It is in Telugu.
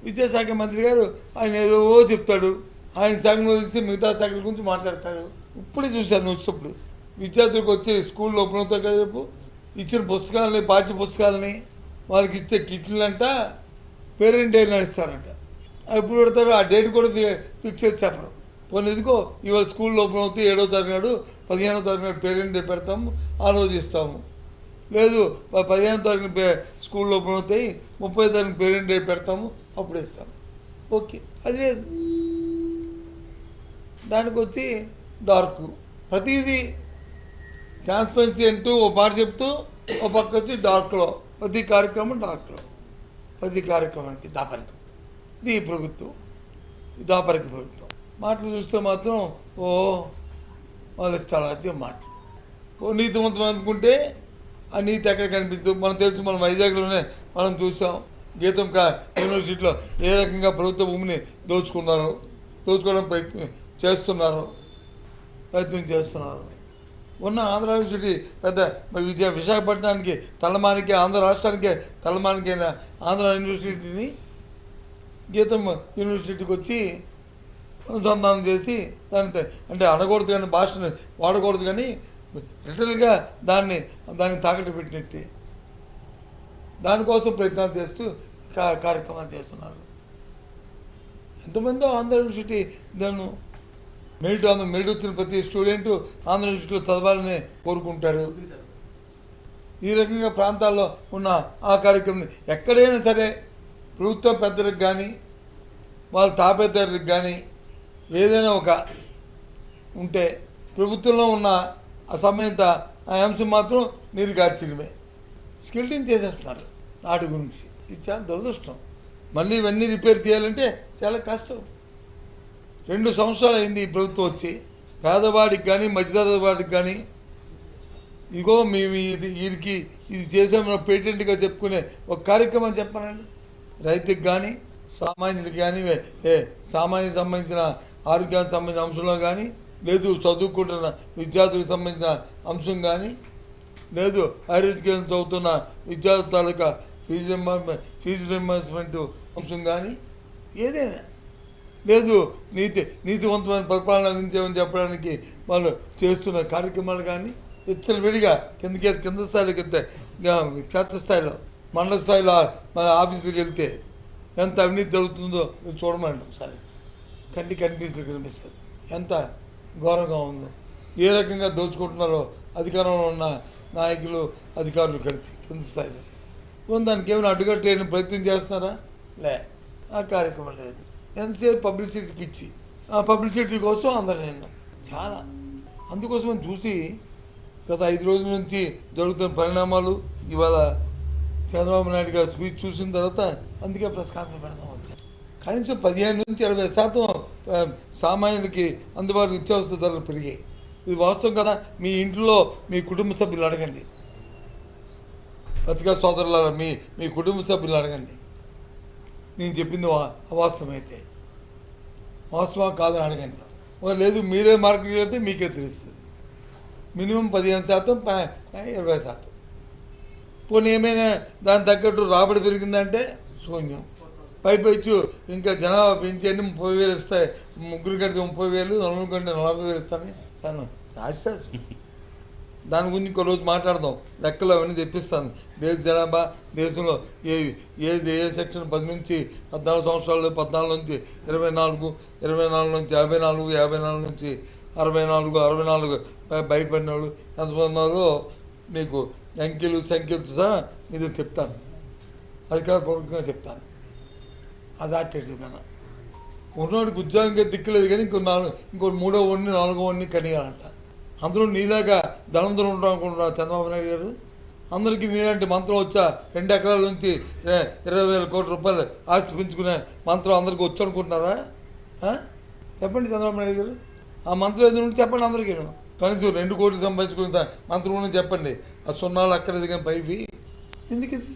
విద్యాశాఖ మంత్రి గారు ఆయన ఏదో చెప్తాడు, ఆయన శాఖలో తీసి మిగతా శాఖల గురించి మాట్లాడతాడు. ఇప్పుడే చూశాను వచ్చినప్పుడు విద్యార్థులకు వచ్చే స్కూల్లో ఓపెన్ అవుతాయి కదా, రేపు ఇచ్చిన పుస్తకాలని, పాఠ్య పుస్తకాలని, వాళ్ళకి ఇచ్చే కిట్లంట పేరెంట్ డే నడుస్తారంట. ఎప్పుడు పెడతారు ఆ డేట్ కూడా ఫిక్స్ చేసి చెప్పరు. పోనీ ఎందుకో ఇవాళ స్కూల్లో ఓపెన్ అవుతాయి 7వ తారీఖు నాడు, 15వ తారీఖు నాడు పేరెంట్ డే పెడతాము, ఆలోచిస్తాము. లేదు 15వ తారీఖున స్కూల్లో ఓపెన్ అవుతాయి, 30వ తారీఖున పేరెంట్ డే పెడతాము, అప్పుడు ఇస్తాము. ఓకే, అది లేదు. దానికి వచ్చి డార్క్ ప్రతిదీ ట్రాన్స్పరెన్సీ అంటూ ఒక మాట చెప్తూ ఒక పక్క వచ్చి డార్క్లో ప్రతి కార్యక్రమం, డార్క్లో ప్రతి కార్యక్రమానికి దాపరికం. ఇది ప్రభుత్వం, ఈ దాపరిక ప్రభుత్వం. మాటలు చూస్తే మాత్రం వాళ్ళు చాలా మాటలు. నీతివంతం అనుకుంటే ఆ నీతి ఎక్కడ కనిపించదు. మనం తెలుసు, మనం వైజాగ్లోనే మనం చూసాం. గీతం యూనివర్సిటీలో ఏ రకంగా ప్రభుత్వ భూమిని దోచుకోవడం ప్రయత్నం చేస్తున్నారు. ఉన్న ఆంధ్ర యూనివర్సిటీ పెద్ద విశాఖపట్నానికి తలమానికి, ఆంధ్ర రాష్ట్రానికి తలమానికి అయిన ఆంధ్ర యూనివర్సిటీని గీతం యూనివర్సిటీకి వచ్చి అనుసంధానం చేసి దాని అంటే అనకూడదు కానీ, భాషను వాడకూడదు కానీ లిటరల్గా దాన్ని తాకట్టు పెట్టినట్టు దానికోసం ప్రయత్నాలు చేస్తూ కార్యక్రమాలు చేస్తున్నారు. ఎంతమందో ఆంధ్ర యూనివర్సిటీ దాన్ని మెరిట్ వచ్చిన ప్రతి స్టూడెంట్ ఆంధ్ర యూనివర్సిటీలో చదవాలని కోరుకుంటాడు. ఈ రకంగా ప్రాంతాల్లో ఉన్న ఆ కార్యక్రమం ఎక్కడైనా సరే ప్రభుత్వ పెద్దలకు కానీ వాళ్ళ తాపేదారులకు కానీ ఏదైనా ఒక ఉంటే ప్రభుత్వంలో ఉన్న అసమయత ఆ అంశం మాత్రం నీరు గార్చడమే, స్కిల్టింగ్ చేసేస్తున్నారు. నాటి గురించి ఇది చాలా దురదృష్టం. మళ్ళీ ఇవన్నీ రిపేర్ చేయాలంటే చాలా కష్టం. 2 సంవత్సరాలు అయింది ఈ ప్రభుత్వం వచ్చి. పేదవాడికి కానీ మధ్యతరగతి వాడికి కానీ ఇదిగో మేము వీరికి ఇది చేసామని పేటెంట్గా చెప్పుకునే ఒక కార్యక్రమం చెప్పానండి. రైతుకి కానీ, సామాన్యుడికి కానీ, సామాన్యునికి సంబంధించిన ఆరోగ్యానికి సంబంధించిన అంశంలో కానీ, లేదు చదువుకుంటున్న విద్యార్థులకు సంబంధించిన అంశం కానీ, లేదు హైయర్ ఎడ్యుకేషన్ చదువుతున్న విద్యార్థుల తాలూకా ఫీజు రింబర్స్మెంట్ అంశం కానీ, ఏదైనా లేదు నీతివంతమైన పరిపాలన అందించామని చెప్పడానికి వాళ్ళు చేస్తున్న కార్యక్రమాలు కానీ విడిగా కింద స్థాయిలో క్షేత్రస్థాయిలో మండల స్థాయిలో మన ఆఫీసులకు వెళ్తే ఎంత అవినీతి జరుగుతుందో చూడమండి ఒకసారి. కనిపిస్తుంది, కనిపిస్తుంది ఎంత ఘోరంగా ఉందో, ఏ రకంగా దోచుకుంటున్నారో అధికారంలో ఉన్న నాయకులు అధికారులు కలిసి కింద స్థాయిలో. దానికి ఏమైనా అడ్డుకట్టేయని ప్రయత్నం చేస్తున్నారా? ఆ కార్యక్రమం లేదు. ఎంతసేపు పబ్లిసిటీ పిచ్చి, ఆ పబ్లిసిటీ కోసం అందరు నేను చాలా అందుకోసం చూసి గత 5 రోజుల నుంచి జరుగుతున్న పరిణామాలు, ఇవాళ చంద్రబాబు నాయుడు గారు స్పీచ్ చూసిన తర్వాత అందుకే ప్రెస్ కాన్ఫరెన్స్ పెడదాం వచ్చాను. కనీసం 15 నుంచి 20% సామాన్యులకి అందుబాటులో నిత్యావసర ధరలు పెరిగాయి. ఇది వాస్తవం కదా. మీ ఇంట్లో మీ కుటుంబ సభ్యులు అడగండి, పత్రికా సోదరుల మీ కుటుంబ సభ్యులు అడగండి. నేను చెప్పింది అవాస్తవమైతే వాస్తవం కాదని అడగండి. లేదు మీరే మార్కెట్కి వెళ్తే మీకే తెలుస్తుంది. మినిమం 15%, 20%. పోనీ ఏమైనా దాని తగ్గట్టు రాబడి పెరిగిందంటే శూన్యం. పైపైచ్చు ఇంకా జనాభా పెంచండి, 30,000 ఇస్తాయి, ముగ్గురు కడితే 30,000, నలుగురు కంటే 40,000 ఇస్తాను సార్ శాస్త్రం. దాని గురించి ఇంకో రోజు మాట్లాడదాం. లెక్కలు అవన్నీ తెప్పిస్తాను. జనాభా దేశంలో ఏ సెక్షన్ 10 నుంచి 14 సంవత్సరాలు, 14 నుంచి 24, 24 నుంచి 54, 54 నుంచి 64, 64 భయపడిన వాళ్ళు ఎంతమంది ఉన్నారో మీకు సంఖ్యలతో సహా మీరు చెప్తాను, అధికారపూర్వకంగా చెప్తాను. అది ఆటేటివ్ కదా. ఉన్నవాడికి ఉద్యోగంగా దిక్కులేదు కానీ ఇంకో 3వ వాడిని 4వ వాడిని కనియాలంట. అందరూ నీలాగా ధనంతో ఉంటాం అనుకుంటున్నారు చంద్రబాబు నాయుడు గారు. అందరికీ నీలాంటి మంత్రం వచ్చా 2 ఎకరాల నుంచి 20,000 కోట్ల రూపాయలు ఆస్తి పెంచుకునే మంత్రం అందరికీ వచ్చు అనుకుంటున్నారా? చెప్పండి చంద్రబాబు నాయుడు గారు, ఆ మంత్రం ఏదో ఉంటే చెప్పండి అందరికీ. కనీసం 2 కోట్లు సంపాదించుకునే మంత్రం చెప్పండి. ఆ సున్నాలు అక్కర్లేదు కానీ పైవి ఎందుకు ఇది?